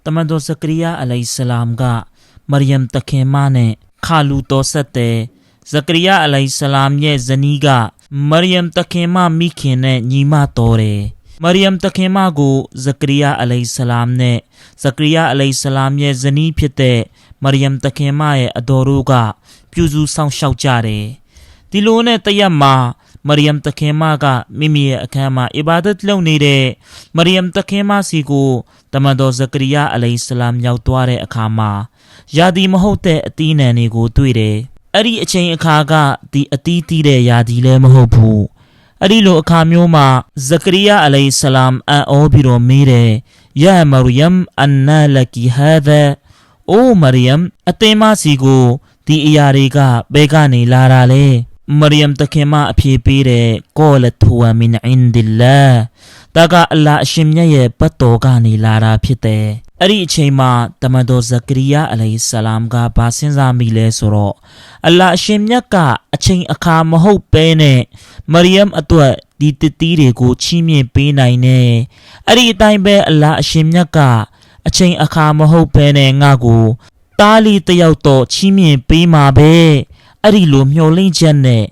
တမန်တော်ဇကရီယာအလိုင်ဆလမ်ကမရိယမ်တခင်မနဲ့ခါလူတော်ဆက်တဲ့ဇကရီယာအလိုင်ဆလမ်ရဲ့ဇနီးကမရိယမ်တခင်မမိခင်နဲ့ညီမတော်တယ်မရိယမ်တခင်မကိုဇကရီယာအလိုင်ဆလမ်နဲ့ဇကရီယာအလိုင်ဆလမ်ရဲ့ဇနီးဖြစ်တဲ့မရိယမ်တခင်မရဲ့အတော်တို့ကပြုစုဆောင်ရှောက်ကြတယ်ဒီလိုနဲ့တရက်မှာမရိယမ်တခင်မကမိမိရဲ့အခန်းမှာအီဘာဒတ်လုပ်နေတဲ့မရိယမ်တခင်မစီကိုတမန်တော်ဇကရီယာအလိုင်ဆလမ်ရောက်သွားတဲ့အခါမှာယာဒီမဟုတ်တဲ့အသီးနှံတွေကိုတွေ့တယ်အဲ့ဒီအချိန်အခါကဒီအသီးတီးတဲ့ယာဒီလည်းမဟုတ်ဘူးအဲ့ဒီလိုအခါမျိုးမှာဇကရီယာအလိုင်ဆလမ်အောပြီးတော့မေးတယ်ယာမရိယမ်အန်နာလကီဟာဒါအိုမရိယမ်အသင်မစီကိုဒီအရာတွေကဘယ်ကနေလာတာလဲမရိယမ်တခင်မအဖြေပေးတယ်ကောလတ်ဟူဝမင်အင်ဒီလာဒါကအလ္လာဟ်အရှင်မြတ်ရဲ့ဘတ်တော်ကနေလာတာဖြစ်တယ်အဲ့ဒီအချိန်မှာတမန်တော်ဇကရီယာအလိုင်ဆလမ်ကဘာစဉ်းစားမိလဲဆိုတော့အလ္လာဟ်အရှင်မြတ်ကအချိန်အခါမဟုတ်ပဲနဲ့မရိယမ်အတွက်ဒီတတိတွေကိုချီးမြှင့်ပေးနိုင်တယ်အဲ့ဒီအတိုင်းပဲအလ္လာဟ်အရှင်မြတ်ကအချိန်အခါမဟုတ်ပဲနဲ့ငါ့ကိုတားလီတယောက်တော့ချီးမြှင့်ပေးမှာပဲအဲ့ဒီလိုမျှော်လင့်ချက်နဲ့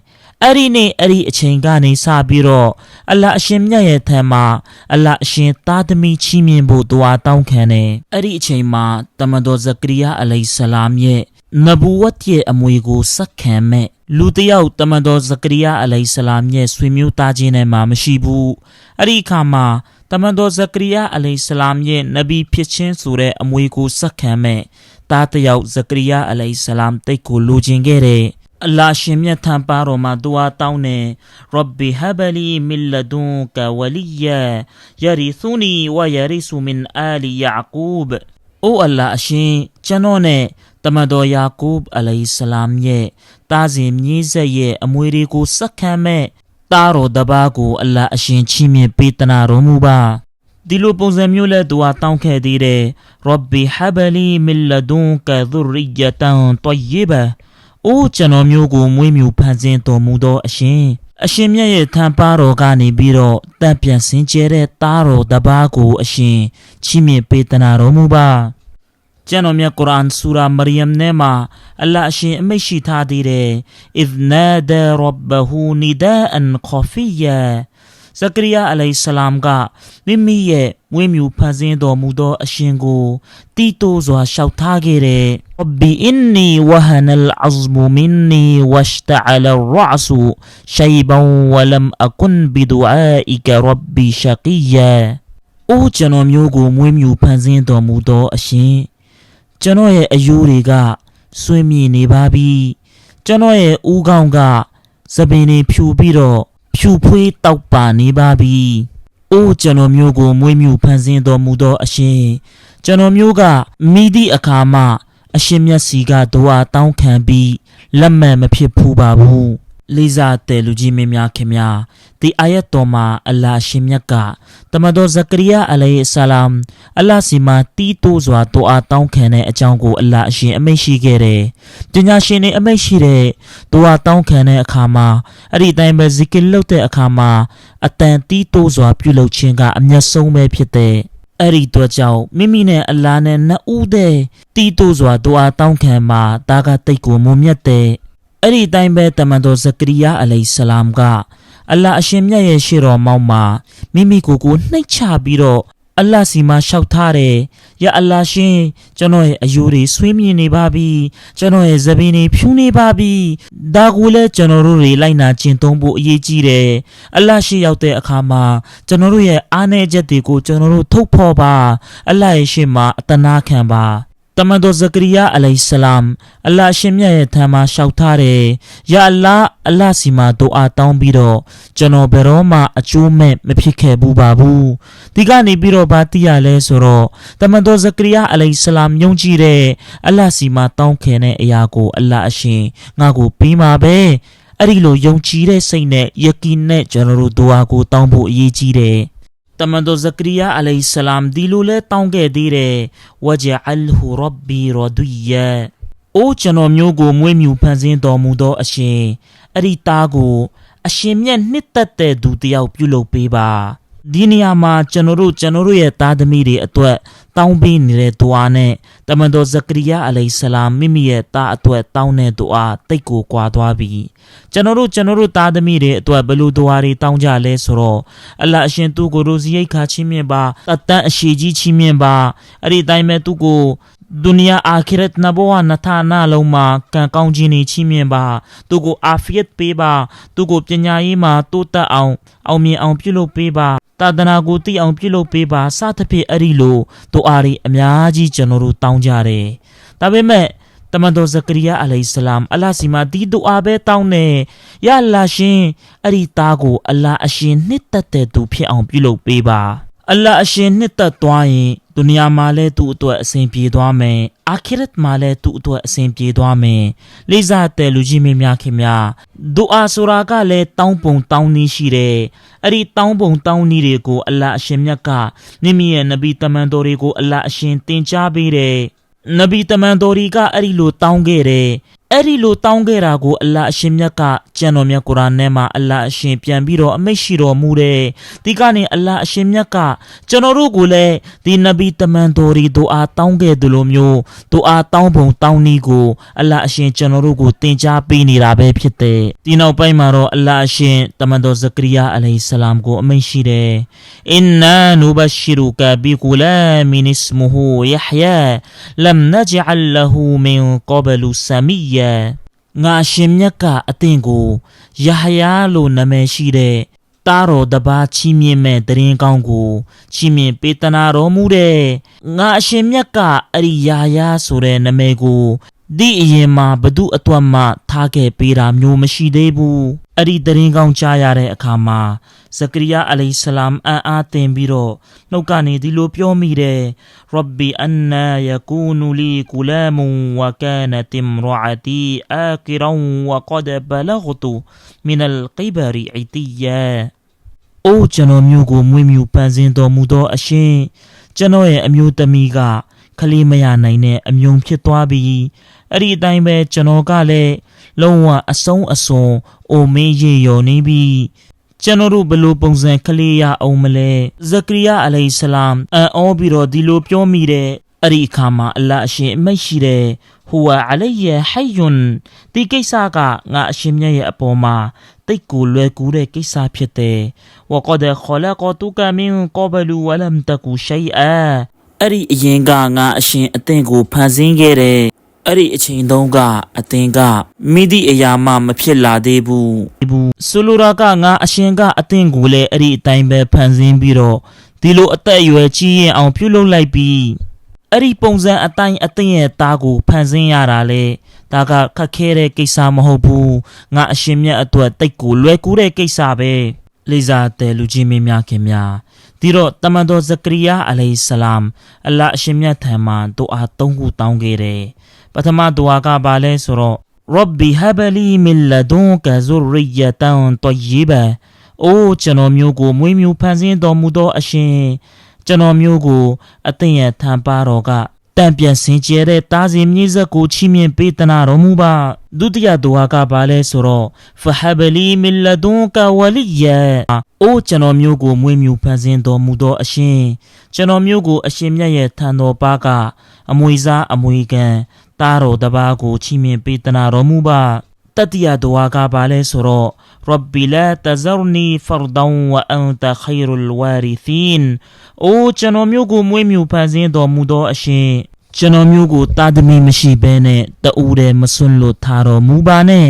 အဲ့ဒီနေ့အဲ့ဒီအချိန်ကနေစပြီးတော့အလ္လာဟ်အရှင်မြတ်ရဲ့ထံမှာအလ္လာဟ်အရှင်သားသမီးချီးမြှင့်ဖို့တွားတောင်းခံတယ်အဲ့ဒီအချိန်မှာတမန်တော်ဇကရီယာအလိုင်ဆလမ်ရဲ့နဘူဝတ်ရဲ့အမွေကိုစက္ခံမဲ့လူတယောက်တမန်တော်ဇကရီယာအလိုင်ဆလမ်ရဲ့ဆွေမျိုးသားချင်းနဲ့မှမရှိဘူးအဲ့ဒီအခါမှာတမန်တော်ဇကရီယာအလိုင်ဆလမ်ရဲ့နဗီဖြစ်ခြင်းဆိုတဲ့အမွေကိုစက္ခံမဲ့သားတယောက်ဇကရီယာအလိုင်ဆလမ်တိတ်ကိုလိုချင်ခဲ့တယ်အလ္လာဟ်ရှင်မြတ်ထံပါတော်မှာဒူအာတောင်းနေရဘ်ဘီဟဘလီမင်လဒွန်ကဝလီယာယရီသုနီဝယရီဆူမင်အာလီယာကူဘအိုအလ္လာဟ်အရှင်ကျွန်တော်နဲ့တမန်တော်ယာကူဘ်အလိုင်ဆလမ်ရဲ့တားစဉ်မြေးဆက်ရဲ့အမွေတွေကိုစက္ခံမဲ့တားတော်တပါးကိုအလ္လာဟ်အရှင်ချီးမြှင့်ပေးတနာတော်မူပါဒီလိုပုံစံမျိုးလဲဒူအာတောင်းခဲ့သေးတယ်ရဘ်ဘီဟဘလီမင်လဒွန်ကဇူရီယတန်တယီဘာအိုးကျွန်တော်မျိုးကိုမွေးမြူဖန်ဆင်းတော်မူသောအရှင်မြတ်ရဲ့ထံပါတော်ကနေပြီးတော့တန်ပြန်စင်ကြဲတဲ့သားတော်တပါးကိုအရှင်ချီးမြှင့်ပေးတနာတော်မူပါကျွန်တော်မြတ်ကုရ်အာန်ဆူရာမရိယမ်နဲ့မှာအလ္လာဟ်အရှင်အမိန့်ရှိထားသေးတယ်အစ်နာဒါရဘ်ဘဟူနီဒါအန်ခဖီယာဇကရီယာအလိုင်ဆလမ်ကမိမိရဲ့မွေးမြူဖန်ဆင်းတော်မူသောအရှင်ကိုတီးတိုးစွာလျှောက်ထားခဲ့တယ်ရဘ်ဘီအင်နီဝဟနလ်အဇမူမင်နီဝရှတအလ်ရအဆူရှိုင်ဘန်ဝလမ်အကွန်ဘီဒူအာအီကရဘ်ဘီရှကီယာအိုကျွန်တော်မျိုးကိုမွေးမြူဖန်ဆင်းတော်မူသောအရှင်ကျွန်တော်ရဲ့အယိုးတွေကဆွေးမြေ့နေပါပြီကျွန်တော်ရဲ့ဦးခေါင်းကသပင်တွေဖြူပြီးတော့ဖြူဖွေးတောက်ပါနေပါပြီ။အိုးကျွန်တော်မျိုးကိုမွေးမြူဖန်ဆင်းတော်မူသောအရှင်ကျွန်တော်မျိုးကမိသည့်အခါမှအရှင်မြတ်စီကဒူအာတောင်းခံပြီးလက်မှန်မဖြစ်ဖူးပါဘူး။လေးစားတဲ့လူကြီးမင်းများခင်များဒီအာယတ်တော်မှာအလ္လာဟ်ရှင်မြတ်ကတမန်တော်ဇကရီယာအလိုင်ဆလမ်အလ္လာဟ်စီမှာတီးတိုးစွာဒူအာတောင်းခံတဲ့အကြောင်းကိုအလ္လာဟ်အရှင်အမိန့်ရှိခဲ့တယ်။ပညာရှင်တွေအမိန့်ရှိတဲ့ဒူအာတောင်းခံတဲ့အခါမှာအဲ့ဒီတိုင်းပဲဇီကီလုပ်တဲ့အခါမှာအတန်တီးတိုးစွာပြုလုပ်ခြင်းကအမျက်ဆုံးပဲဖြစ်တဲ့အဲ့ဒီတော့ကြောင့်မိမိနဲ့အလ္လာဟ်နဲ့နှစ်ဦးတည်းတီးတိုးစွာဒူအာတောင်းခံမှာဒါကတိတ်ကိုမုံမြတ်တဲ့အဲ့ဒီတိုင်းပဲတမန်တော်ဇကရီယာအလိုင်ဆလမ်ကအလ္လာဟ်အရှင်မြတ်ရဲ့ရှေ့တော်မောင်းမှာမိမိကိုယ်ကိုနှိမ့်ချပြီးတော့အလ္လာဟ်စီမှာလျှောက်ထားတယ်။ယာအလ္လာဟ်ရှင်ကျွန်တော်ရဲ့အယူတွေဆွေးမြင်နေပါပြီ။ကျွန်တော်ရဲ့သပင်တွေဖြူနေပါပြီ။ဒါကိုလည်းကျွန်တော်တို့တွေလိုက်နာကျင့်သုံးဖို့အရေးကြီးတယ်။အလ္လာဟ်ရှိရောက်တဲ့အခါမှာကျွန်တော်တို့ရဲ့အားနည်းချက်တွေကိုကျွန်တော်တို့ထုတ်ဖော်ပါ။အလ္လာဟ်ရဲ့ရှေ့မှာအတနာခံပါ။တမန်တော်ဇကရီယာအလိုင်ဆလမ်အလ္လာဟ်ရှင်မြတ်ရဲ့ထံမှာလျှောက်ထားတယ်။ယာအလ္လာဟ်အလ္လာဟ်စီမှာဒူအာတောင်းပြီးတော့ကျွန်တော်ဘယ်တော့မှအကျိုးမဲ့မဖြစ်ခဲ့ဘူးပါဘူး။ဒီကနေပြီးတော့ဘာသိရလဲဆိုတော့တမန်တော်ဇကရီယာအလိုင်ဆလမ်ယုံကြည်တဲ့အလ္လာဟ်စီမှာတောင်းခံတဲ့အရာကိုအလ္လာဟ်အရှင်ငါ့ကိုပေးမှာပဲ။အဲ့ဒီလိုယုံကြည်တဲ့စိတ်နဲ့ယကီနဲ့ကျွန်တော်တို့ဒူအာကိုတောင်းဖို့အရေးကြီးတယ်။တမန်တော်ဇကရီယာအလိုင်ဆလမ်ဒီလိုလဲတောင်းခဲ့သေးတယ်ဝဂျအလ်ဟူရဘ်ဘီရဒူယာအိုကျွန်တော်မျိုးကိုမွေးမြူဖန်ဆင်းတော်မူသောအရှင်အဲ့ဒီသားကိုအရှင်မြတ်နှစ်သက်တဲ့သူတယောက်ပြုလုပ်ပေးပါ ဒီနေရာမှာကျွန်တော်တို့ရဲ့သားသမီးတွေအတွက်တောင်းပေးနေတဲ့ဒူအာနဲ့တမန်တော်ဇကရီယာအလိုင်ဆလာမ်မိမိရဲ့သားအတွက်တောင်းတဲ့ဒူအာတိတ်ကိုကွာသွားပြီကျွန်တော်တို့သားသမီးတွေအတွက်ဘယ်လိုဒူအာတွေတောင်းကြလဲဆိုတော့အလ္လာဟ်အရှင်သူ့ကိုရိုဇီရိတ်ခါချီးမြှင့်ပါအတန်အရှိကြီးချီးမြှင့်ပါအဲ့ဒီတိုင်းမဲ့သူ့ကိုဒုနီယာအာခိရတ်နဘဝနထာနာလုံးမှာကံကောင်းခြင်းတွေချီးမြှင့်ပါသူ့ကိုအာဖီယတ်ပေးပါသူ့ကိုပညာရေးမှာတိုးတက်အောင်မြင်အောင်ပြုလုပ်ပေးပါတာဒနာကိုသိအောင်ပြုလုပ်ပေးပါစသဖြင့်အဲ့ဒီလိုဒူအာတွေအများကြီးကျွန်တော်တို့တောင်းကြတယ်ဒါပေမဲ့တမန်တော်ဇကရီယာအလိုင်ဆလာမ်အလ္လာဟ်စီမှာဒီဒူအာပဲတောင်းတယ်ယာအလ္လာဟ်ရှင်အဲ့ဒီသားကိုအလ္လာဟ်အရှင်နှစ်သက်တဲ့သူဖြစ်အောင်ပြုလုပ်ပေးပါအလ္လာဟ်အရှင်နှစ်သက်သွားရင်ဒုနီယာမှာလည်းသူ့အတွက်အစဉ်ပြေသွားမယ်အာခိရတ်မှာလည်းသူ့အတွက်အစဉ်ပြေသွားမယ်လေးစားတဲ့လူကြီးမင်းများခင်များဒူအာဆိုတာကလည်းတောင်းပုံတောင်းနည်းရှိတယ်အဲ့ဒီတောင်းပုံတောင်းနည်းတွေကိုအလ္လာဟ်အရှင်မြတ်ကမိမိရဲ့နဗီတမန်တော်တွေကိုအလ္လာဟ်အရှင်တင်ကြားပေးတယ်နဗီတမန်တော်တွေကအဲ့ဒီလိုတောင်းခဲ့တယ်အဲ့ဒီလိုတောင်းခဲ့တာကိုအလ္လာဟ်အရှင်မြတ်ကကျမ်းတော်မြတ်ကုရ်အာန်ထဲမှာအလ္လာဟ်အရှင်ပြန်ပြီးတော့အမိန့်ရှိတော်မူတယ်ဒီကနေအလ္လာဟ်အရှင်မြတ်ကကျွန်တော်တို့ကိုလည်းဒီနဗီတမန်တော်တွေဒူအာတောင်းခဲ့သလိုမျိုးဒူအာတောင်းပုံတောင်းနည်းကိုအလ္လာဟ်အရှင်ကျွန်တော်တို့ကိုသင်ကြားပေးနေတာပဲဖြစ်တယ်ဒီနောက်ပိုင်းမှာတော့အလ္လာဟ်အရှင်တမန်တော်ဇကရီယာအလိုင်ဆလာမ်ကိုအမိန့်ရှိတယ်အင်နာနူဘရှိရုကဘီဂူလာမင်စ်မူဟူယဟယာလမ်နဂျအလ်လဟူမင်ကဘလူဆမီယာငါရှင်မြတ်ကအသင်ကိုယဟယာလို့နာမည်ရှိတဲ့တားတော်တပါးချီးမြှင့်မဲ့တရင်ကောင်းကိုချီးမြှင့်ပေးတနာတော်မူတဲ့ငါအရှင်မြတ်ကအဲ့ဒီယာယာဆိုတဲ့နာမည်ကိုဒီအရင်မှာဘသူအတွက်မှထားခဲ့ပေးတာမျိုးမရှိသေးဘူးအဲ့ဒီတရင်ကောင်းကြားရတဲ့အခါမှာဇကရီယာအလိုင်ဆလာမ်အားသင်ပြီးတော့နှုတ်ကနေဒီလိုပြောမိတယ်ရဘ်ဘီအန်နာယကူနူလီကူလာမန်ဝကာနတ်အမ်ရာတီအာကီရန်ဝကဒဘလဂတူမင်အလ်ကိဘရီအီတီယာအိုကျွန်တော်မျိုးကိုမွေးမြူပန်းစင်တော်မူသောအရှင်ကျွန်တော်ရဲ့အမျိုးသမီးကခလေးမရနိုင်တဲ့အမြုံဖြစ်သွားပြီးအဲ့ဒီအတိုင်းပဲကျွန်တော်ကလည်းလုံးဝအဆုံးအစွန်အိုမင်းရေရော်နေပြီးကျွန်တော်တို့ဘယ်လိုပုံစံကလေးရအောင်မလဲဇကရီယာအလိုင်ဆလာမ်အောပြီးတော့ဒီလိုပြောမိတဲ့အဲ့ဒီအခါမှာအလ္လာဟ်အရှင်အမိန့်ရှိတယ်ဟူဝါအလိုင်ယဟိယွန်ဒီကိစ္စကငါအရှင်မြတ်ရဲ့အပေါ်မှာတိတ်ကိုလွယ်ကူတဲ့ကိစ္စဖြစ်တယ်ဝကဒခလကတုကမင်ကဘလူဝလမ်တကူရှိအာအဲ့ဒီအရင်ကငါအရှင်အသင်ကိုဖန်ဆင်းခဲ့တယ်အဲ့ဒီအချိန်တုန်းကအသင်ကမိသည့်အရာမှမဖြစ်လာသေးဘူးဆိုလိုတာကငါအရှင်ကအသင်ကိုလည်းအဲ့ဒီအတိုင်းပဲဖန်ဆင်းပြီးတော့ဒီလိုအသက်အရွယ်ကြီးရင်အောင်ပြုလုပ်လိုက်ပြီးအဲ့ဒီပုံစံအတိုင်းအသင်ရဲ့သားကိုဖန်ဆင်းရတာလေဒါကခက်ခဲတဲ့ကိစ္စမဟုတ်ဘူးငါအရှင်မြတ်အတွက်တိတ်ကိုလွယ်ကူတဲ့ကိစ္စပဲလေးစားတဲ့လူကြီးမင်းများခင်များဒီတော့တမန်တော်ဇကရီယာအလိုင်ဆလာမ်အလ္လာဟ်အရှင်မြတ်ထံမှာဒူအာ၃ခုတောင်းခဲ့တယ်ပထမဒူအာကဘာလဲဆိုတော့ရဘ်ဘီဟဘလီမင်လဒွန်ကဇူရီယတန်တယီဘာအိုကျွန်တော်မျိုးကိုမွေးမြူဖန်ဆင်းတော်မူသောအရှင်ကျွန်တော်မျိုးကိုအသင်ရဲ့ထံပါတော်ကတံပြန်စင်ကြဲတဲ့တားစီမြေဆက်ကိုချီးမြှင့်ပေးတနာတော်မူပါဒုတိယဒူအာကဘာလဲဆိုတော့ဖဟဘလီမင်လဒွန်ကဝလီယာအိုကျွန်တော်မျိုးကိုမွေးမြူဖန်ဆင်းတော်မူသောအရှင်ကျွန်တော်မျိုးကိုအရှင်မြတ်ရဲ့ထံတော်ပါကအမွေစားအမွေခံတားတော်တပါးကိုချီးမြှင့်ပေးတနာတော်မူပါတတိယဒူအာကဘာလဲဆိုတော့ رب لا تذرني فردا وأنت خير الوارثين အိုကျွန်တော်မျိုးကိုမွေးမြူဖန်ဆင်းတော်မူသောအရှင်ကျွန်တော်မျိုးကိုတာသမီမရှိဘဲနဲ့တူတဲ့မစွန့်လွတ်ထားတော်မူပါနဲ့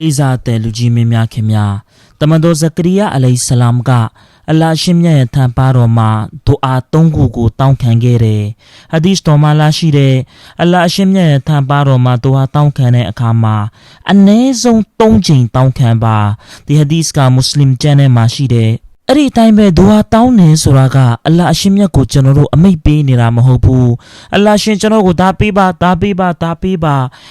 ဣဇာတဲ့လူကြီးမင်းများခင်များတမန်တော်ဇကရီယာအလိုင်ဆလာမ်ကအလ္လာဟ်ရှင်မြတ်ရဲ့ထံပါတော်မှာဒူအာ၃ခုကိုတောင်းခံခဲ့တယ်။ဟာဒီစ်တော်မှာလာရှိတဲ့အလ္လာဟ်ရှင်မြတ်ရဲ့ထံပါတော်မှာဒူအာတောင်းခံတဲ့အခါမှာအနည်းဆုံး၃ချိန်တောင်းခံပါဒီဟာဒီစ်ကမွတ်စလင်ကျမ်းထဲမှာရှိတယ်။အဲ့ဒီအတိုင်းပဲဒူအာတောင်းနေဆိုတာကအလ္လာဟ်အရှင်မြတ်ကိုကျွန်တော်တို့အမိန့်ပေးနေတာမဟုတ်ဘူး။အလ္လာဟ်ရှင်ကျွန်တော်ကိုဒါပေးပါ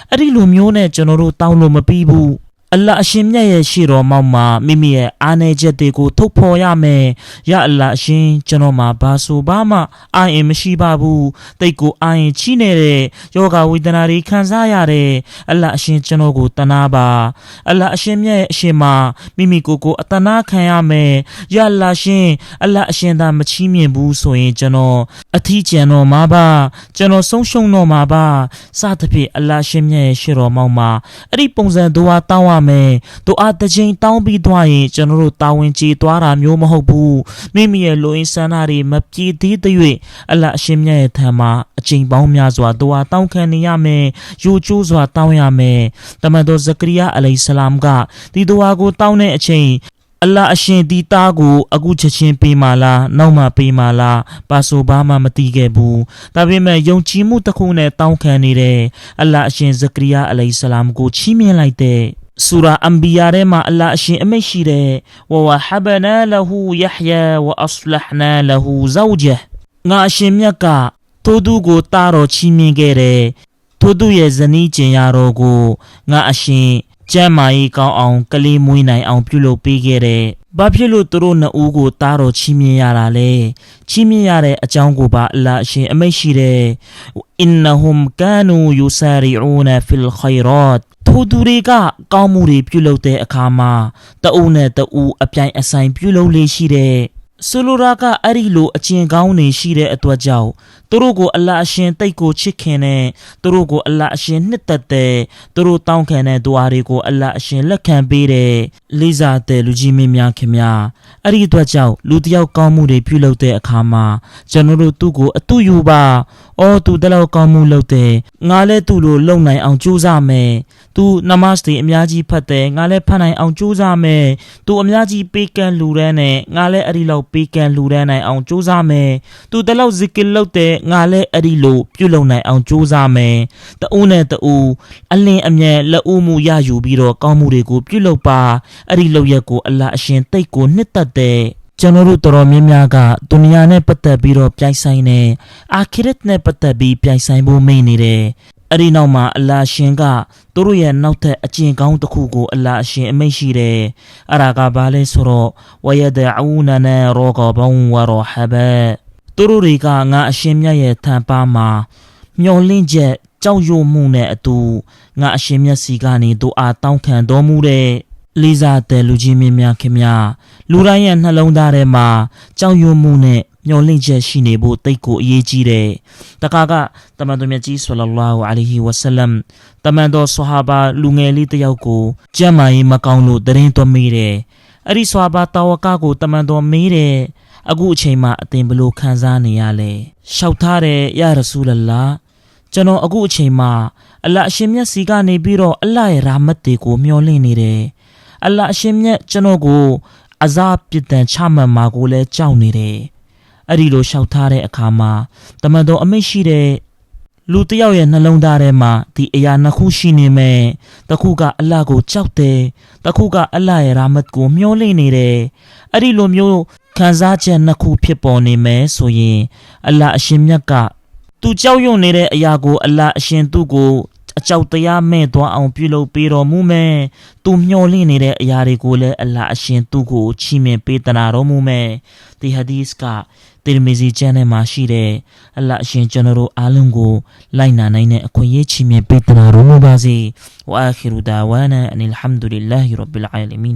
အဲ့ဒီလိုမျိုးနဲ့ကျွန်တော်တို့တောင်းလို့မပြီးဘူး။ အလ္လာဟ်အရှင်မြတ်ရဲ့ရှေ့တော်မှောက်မှာမိမိရဲ့အားနည်းချက်တွေကိုထုတ်ဖော်ရမယ်။ယာအလ္လာဟ်အရှင်ကျွန်တော်မှာဘာဆိုဘာမှအာရင်မရှိပါဘူး။တိတ်ကိုအာရင်ချိနေတဲ့ယောဂဝေဒနာတွေခံစားရတဲ့အလ္လာဟ်အရှင်ကျွန်တော်ကိုတနာပါ။အလ္လာဟ်အရှင်မြတ်ရဲ့အရှင်မှာမိမိကိုယ်ကိုအတနာခံရမယ်။ယာအလ္လာဟ်ရှင်အလ္လာဟ်အရှင်သာမချီးမြှင့်ဘူးဆိုရင်ကျွန်တော်အထီးကျန်တော်မှာပါကျွန်တော်ဆုံးရှုံးတော့မှာပါစသဖြင့်အလ္လာဟ်ရှင်မြတ်ရဲ့ရှေ့တော်မှောက်မှာအဲ့ဒီပုံစံဒူဝါတောင်းရမယ်ဒူအာတစ်ချိန်တောင်းပြီးသွားရင်ကျွန်တော်တို့တာဝန်ကျေသွားတာမျိုးမဟုတ်ဘူးမိမိရဲ့လူရင်းဆန္ဒတွေမပြည့်သေးတဲ့၍အလ္လာဟ်အရှင်မြတ်ရဲ့ထံမှာအချိန်ပေါင်းများစွာဒူအာတောင်းခံနေရမယ်ယူကျိုးစွာတောင်းရမယ်တမန်တော်ဇကရီယာအလိုင်ဆလမ်ကဒီဒူအာကိုတောင်းတဲ့အချိန်အလ္လာဟ်အရှင်ဒီသားကိုအခုချက်ချင်းပေးမလားနောက်မှပေးမလားပါဆိုဘာမှမသိခဲ့ဘူးဒါပေမဲ့ယုံကြည်မှုတစ်ခုနဲ့တောင်းခံနေတယ်အလ္လာဟ်အရှင်ဇကရီယာအလိုင်ဆလမ်ကိုချီးမြှင့်လိုက်တဲ့ဆူရာအမ်ဘီယာထဲမှာအလ္လာဟ်အရှင်အမိန့်ရှိတယ်ဝဝဟဘနာလဟူယဟယာဝအဆလဟနာလဟူဇောဂျဟ်ငါအရှင်မြတ်ကထိုသူကိုတားတော်ချီးမြှင့်ခဲ့တယ်ထိုသူရဲ့ဇနီးကျင်ရတော်ကိုငါအရှင်ကျမ်းမာရေးကောင်းအောင်ကလေးမွေးနိုင်အောင်ပြုလုပ်ပေးခဲ့တယ်။ဘာဖြစ်လို့သူတို့နှစ်ဦးကိုတားတော်ချီးမြှင့်ရတာလဲ။ချီးမြှင့်ရတဲ့အကြောင်းကိုပါအလ္လာဟ်အရှင်အမိန့်ရှိတယ်။အင်နဟွမ်ကာနူယူဆာရီအူနာဖီလ်ခိုင်ရတ်ထိုသူတွေကကောင်းမှုတွေပြုလုပ်တဲ့အခါမှာတအုပ်နဲ့တအုပ်အပြိုင်အဆိုင်ပြုလုပ်လေရှိတယ်။ဆိုလိုတာကအဲ့ဒီလိုအကျင့်ကောင်းတွေရှိတဲ့အတွက်ကြောင့်သူတို့ကိုအလ္လာဟ်အရှင်တိတ်ကိုချစ်ခင်တဲ့သူတို့ကိုအလ္လာဟ်အရှင်နှစ်သက်တဲ့သူတို့တောင်းခံတဲ့ဒူအာတွေကိုအလ္လာဟ်အရှင်လက်ခံပေးတဲ့လေးစားတဲ့လူကြီးမင်းများခင်ဗျာအဲ့ဒီအတွက်ကြောင့်လူတစ်ယောက်ကောင်းမှုတွေပြုလုပ်တဲ့အခါမှာကျွန်တော်တို့သူ့ကိုအတူယူပါအော်သူတလောက်ကောင်းမှုလုပ်တယ်ငါလည်းသူ့လိုလုပ်နိုင်အောင်ကြိုးစားမယ်သူနမတ်တွေအများကြီးဖတ်တယ်ငါလည်းဖတ်နိုင်အောင်ကြိုးစားမယ်သူအများကြီးပေးကမ်းလူရမ်းနဲ့ငါလည်းအဲ့ဒီလောက်ပေးကမ်းလူရမ်းနိုင်အောင်ကြိုးစားမယ်သူတလောက်ဇီကီလုပ်တယ်ငါလည်းအဲ့ဒီလိုပြုလုပ်နိုင်အောင်ကြိုးစားမယ်တဦးနဲ့တဦးအလင်းအမြဲလက်ဦးမှုရယူပြီးတော့ကောင်းမှုတွေကိုပြုလုပ်ပါအဲ့ဒီလုပ်ရက်ကိုအလ္လာဟ်အရှင်တိတ်ကိုနှစ်သက်တဲ့ကျွန်တော်တို့တော်တော်များများကဒုနီယာနဲ့ပတ်သက်ပြီးတော့ပြိုင်ဆိုင်နေအာခိရတ်နဲ့ပတ်သက်ပြီးပြိုင်ဆိုင်ဖို့မိနေတယ်အဲ့ဒီနောက်မှာအလ္လာဟ်ရှင်ကသူတို့ရဲ့နောက်ထပ်အကျင့်ကောင်းတစ်ခုကိုအလ္လာဟ်ရှင်အမိန့်ရှိတယ်အဲ့ဒါကဘာလဲဆိုတော့ဝယဒအူနနာရောဂဘန်ဝရဟဘသူတို့တွေကငါအရှင်မြတ်ရဲ့ထံပါမှာမျော်လင့်ချက်ကြောက်ရွံ့မှုနဲ့အတူငါအရှင်မြတ်စီကနေဒူအာတောင်းခံတော်မူတဲ့လေးစားတဲ့လူကြီးမင်းများခင်ဗျာလူတိုင်းရဲ့နှလုံးသားထဲမှာကြောက်ရွံ့မှုနဲ့မျော်လင့်ချက်ရှိနေဖို့တိတ်ကိုအရေးကြီးတယ်တခါကတမန်တော်မြတ်ကြီးဆလ္လာလာဟူအလိုင်ဟီဝါဆလမ်တမန်တော်ဆဟာဘာလူငယ်လေးတစ်ယောက်ကိုကျမ်းမာရေးမကောင်းလို့တရင်တော်မိတယ်အဲ့ဒီဆဟာဘာတာဝကကိုတမန်တော်မေးတယ်အခုအချိန်မှာအသင်ဘလို့ခံစားနေရလဲရှောက်ထားတယ်ယာရဆူလလာကျွန်တော်အခုအချိန်မှာအလ္လာဟ်အရှင်မြတ်စီကနေပြီးတော့အလ္လာဟ်ရဲ့ရာမတ်တွေကိုမျှော်လင့်နေတယ်အလ္လာဟ်အရှင်မြတ်ကျွန်တော်ကိုအဇာပြစ်ဒဏ်ချမှတ်မှာကိုလည်းကြောက်နေတယ်အဲ့ဒီလိုရှောက်ထားတဲ့အခါမှာတမန်တော်အမိန့်ရှိတဲ့လူတစ်ယောက်ရဲ့နှလုံးသားထဲမှာဒီအရာနှစ်ခုရှိနေမယ်တစ်ခုကအလ္လာဟ်ကိုကြောက်တယ်တစ်ခုကအလ္လာဟ်ရဲ့ရာမတ်ကိုမျှော်လင့်နေတယ်အဲ့ဒီလိုမျိုးခံစားချက်နှစ်ခုဖြစ်ပေါ်နေမယ်ဆိုရင်အလ္လာဟ်အရှင်မြတ်ကသူကြောက်ရွံ့နေတဲ့အရာကိုအလ္လာဟ်အရှင်သူ့ကိုအကြောက်တရားမဲ့သွားအောင်ပြုလုပ်ပေးတော်မူမယ်သူမျှော်လင့်နေတဲ့အရာတွေကိုလည်းအလ္လာဟ်အရှင်သူ့ကိုချီးမြှင့်ပေးသနာတော်မူမယ်ဒီဟာဒီစ်ကတီရမီဇီကျမ်းထဲမှာရှိတဲ့အလ္လာဟ်အရှင်ကျွန်တော်တို့အားလုံးကိုလိုက်နာနိုင်တဲ့အခွင့်အရေးချီးမြှင့်ပေးသနာတော်မူပါစေဝါအာခီရူဒါဝါနာအန်အလ်ဟမ်ဒူလ illah ရဘ်ဘီလ်အာလမင်